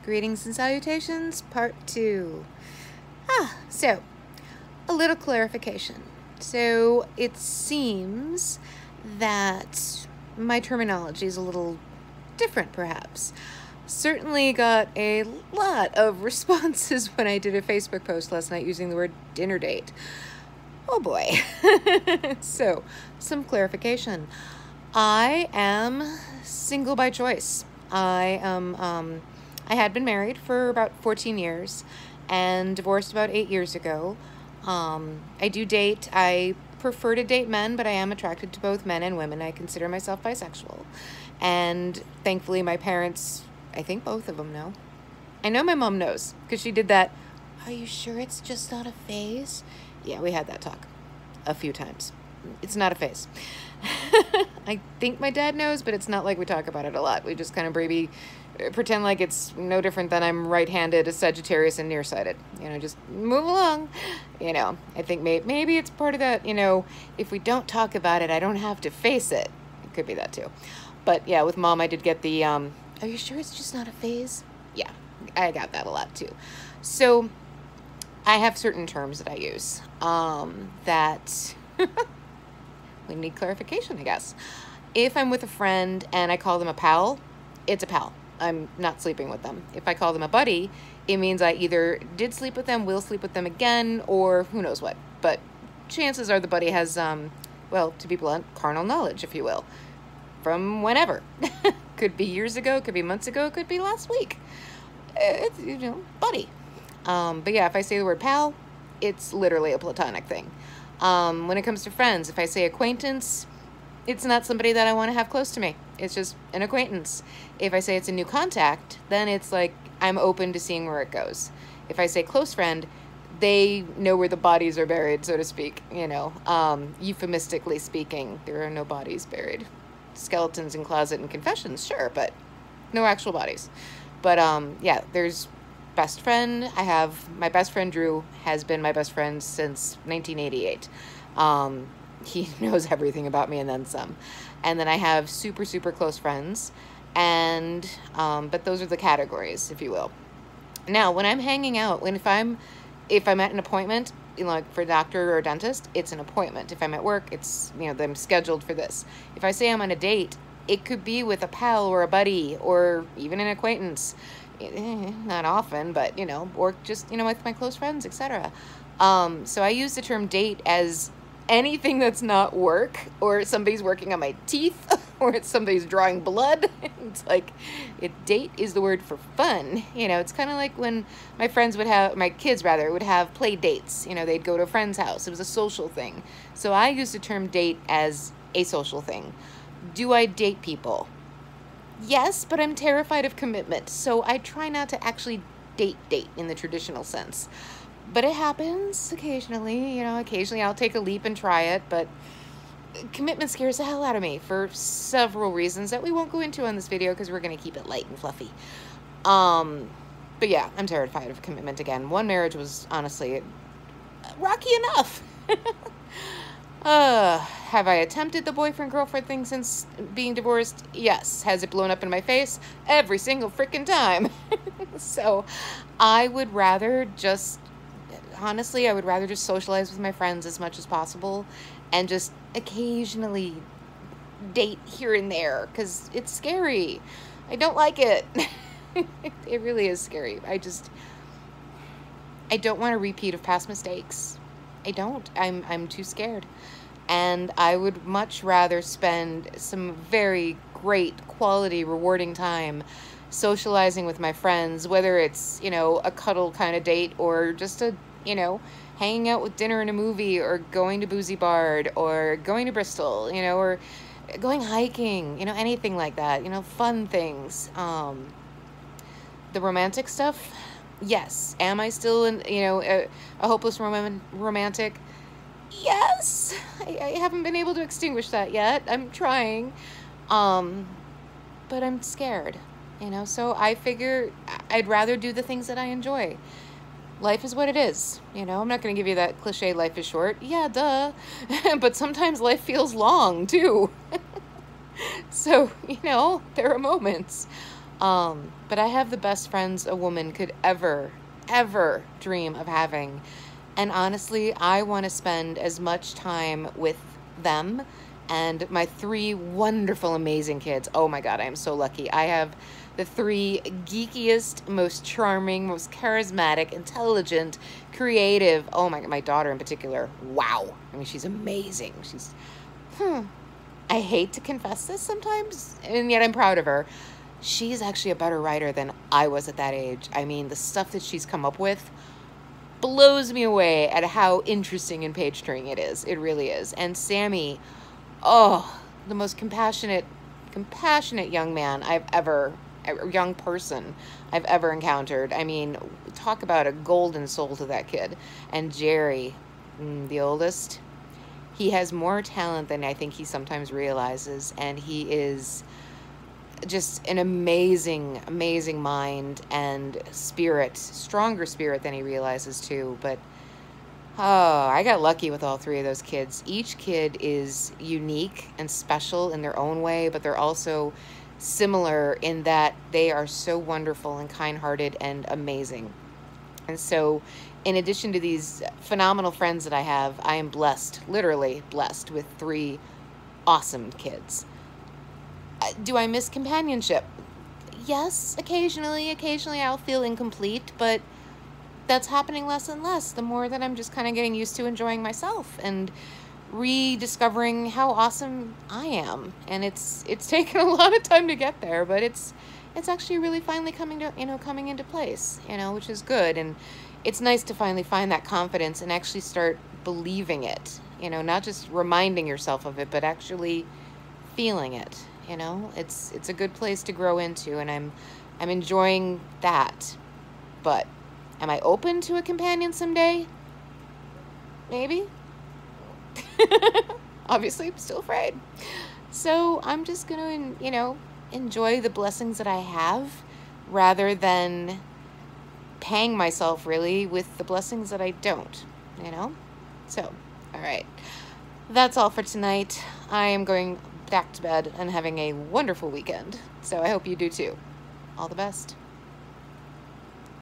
Greetings and salutations, part 2. So, a little clarification. So, it seems that my terminology is a little different, perhaps. Certainly got a lot of responses when I did a Facebook post last night using the word dinner date. Oh boy. So, some clarification. I am single by choice. I had been married for about 14 years and divorced about 8 years ago. I do date. I prefer to date men, but I am attracted to both men and women. I consider myself bisexual. And thankfully my parents, I think both of them know. I know my mom knows because she did that, "Are you sure it's just not a phase?" Yeah, we had that talk a few times. It's not a phase. I think my dad knows, but it's not like we talk about it a lot. We just kind of pretend like it's no different than I'm right-handed, a Sagittarius, and nearsighted. Just move along. I think maybe it's part of that, if we don't talk about it, I don't have to face it. It could be that too. But yeah, with mom, I did get the, "Are you sure it's just not a phase?" Yeah, I got that a lot too. So I have certain terms that I use that we need clarification, I guess. If I'm with a friend and I call them a pal, it's a pal. I'm not sleeping with them. If I call them a buddy, it means I either did sleep with them, will sleep with them again, or who knows what. But chances are the buddy has, well, to be blunt, carnal knowledge, if you will, from whenever. Could be years ago, could be months ago, could be last week. It's, buddy. But yeah, if I say the word pal, it's literally a platonic thing. When it comes to friends, if I say acquaintance, it's not somebody that I want to have close to me. It's just an acquaintance. If I say it's a new contact, then it's like I'm open to seeing where it goes. If I say close friend, they know where the bodies are buried, so to speak. Euphemistically speaking, there are no bodies buried. Skeletons in closet and confessions, sure, but no actual bodies. But yeah, there's best friend. I have my best friend Drew has been my best friend since 1988. He knows everything about me and then some. And then I have super, super close friends. And, but those are the categories, if you will. Now, when I'm hanging out, if I'm at an appointment, like for a doctor or a dentist, it's an appointment. If I'm at work, it's, I'm scheduled for this. If I say I'm on a date, it could be with a pal or a buddy or even an acquaintance. Not often, but, or just, with my close friends, etc. So I use the term date as anything that's not work, or somebody's working on my teeth, or somebody's drawing blood. It's like, date is the word for fun. It's kind of like when my kids would have play dates. They'd go to a friend's house. It was a social thing. So I use the term date as a social thing. Do I date people? Yes, but I'm terrified of commitment. So I try not to actually date in the traditional sense. But it happens occasionally, occasionally I'll take a leap and try it, but commitment scares the hell out of me for several reasons that we won't go into on this video because we're going to keep it light and fluffy. But yeah, I'm terrified of commitment again. One marriage was honestly rocky enough. Have I attempted the boyfriend-girlfriend thing since being divorced? Yes. Has it blown up in my face? Every single freaking time. So I would rather just socialize with my friends as much as possible and just occasionally date here and there because it's scary. I don't like it. It really is scary. I don't want a repeat of past mistakes. I don't. I'm too scared. And I would much rather spend some very great quality, rewarding time socializing with my friends, whether it's, a cuddle kind of date or just hanging out with dinner and a movie or going to Boozy Bard or going to Bristol, or going hiking, anything like that, fun things. The romantic stuff, yes. Am I still a hopeless romantic? Yes. I haven't been able to extinguish that yet. I'm trying. But I'm scared, so I figure I'd rather do the things that I enjoy. Life is what it is. I'm not going to give you that cliche, life is short. Yeah, duh. But sometimes life feels long, too. So, there are moments. But I have the best friends a woman could ever, ever dream of having. And honestly, I want to spend as much time with them and my 3 wonderful, amazing kids. Oh my God, I am so lucky. I have the 3 geekiest, most charming, most charismatic, intelligent, creative. Oh my daughter in particular. Wow. I mean, she's amazing. She's, I hate to confess this sometimes, and yet I'm proud of her. She's actually a better writer than I was at that age. I mean, the stuff that she's come up with blows me away at how interesting and page-turning it is. It really is. And Sammy, oh, the most compassionate young person I've ever encountered. I mean, talk about a golden soul to that kid. And Jerry, the oldest, he has more talent than I think he sometimes realizes, and he is just an amazing, amazing mind and spirit, stronger spirit than he realizes too. But oh, I got lucky with all 3 of those kids. Each kid is unique and special in their own way, but they're also similar in that they are so wonderful and kind-hearted and amazing. And so, in addition to these phenomenal friends that I have, I am blessed, literally blessed, with 3 awesome kids. Do I miss companionship? Yes, occasionally. Occasionally I'll feel incomplete, but that's happening less and less the more that I'm just kind of getting used to enjoying myself and rediscovering how awesome I am. And it's taken a lot of time to get there, but it's actually really finally coming into place, which is good. And it's nice to finally find that confidence and actually start believing it, not just reminding yourself of it, but actually feeling it. It's a good place to grow into, and I'm enjoying that. But am I open to a companion someday? Maybe. Obviously, I'm still afraid. So I'm just going to, enjoy the blessings that I have rather than paying myself really with the blessings that I don't, So, all right. That's all for tonight. I am going back to bed and having a wonderful weekend. So I hope you do too. All the best.